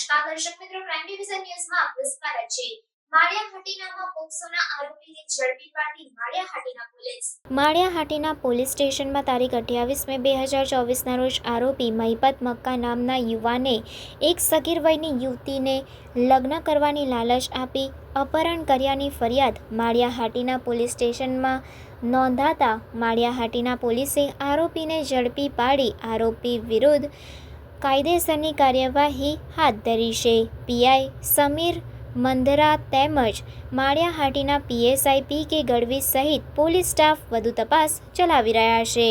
નમસ્કાર દર્શક મિત્રો, ક્રાઇમ ડિવિઝન ન્યૂઝમાં આપનું સ્વાગત છે। માળિયાહાટીનામાં પોક્સોના આરોપીને ઝડપી પાડી માળિયાહાટીના પોલીસ સ્ટેશનમાં તારીખ 28 મે 2024ના રોજ આરોપી મહિપત મક્કા નામના યુવાને એક સગીર વયની યુવતીને લગ્ન કરવાની લાલચ આપી અપહરણ કર્યાની ફરિયાદ માળિયાહાટીના પોલીસ સ્ટેશનમાં નોંધાતા માળિયાહાટીના પોલીસે આરોપીને ઝડપી પાડી આરોપી વિરુદ્ધ કાયદેસરની કાર્યવાહી હાથ ધરી છે। પીઆઈ સમીર મંદરા તેમજ માળિયાહાટીના પીએસઆઈ પી કે ગઢવી સહિત પોલીસ સ્ટાફ વધુ તપાસ ચલાવી રહ્યા છે।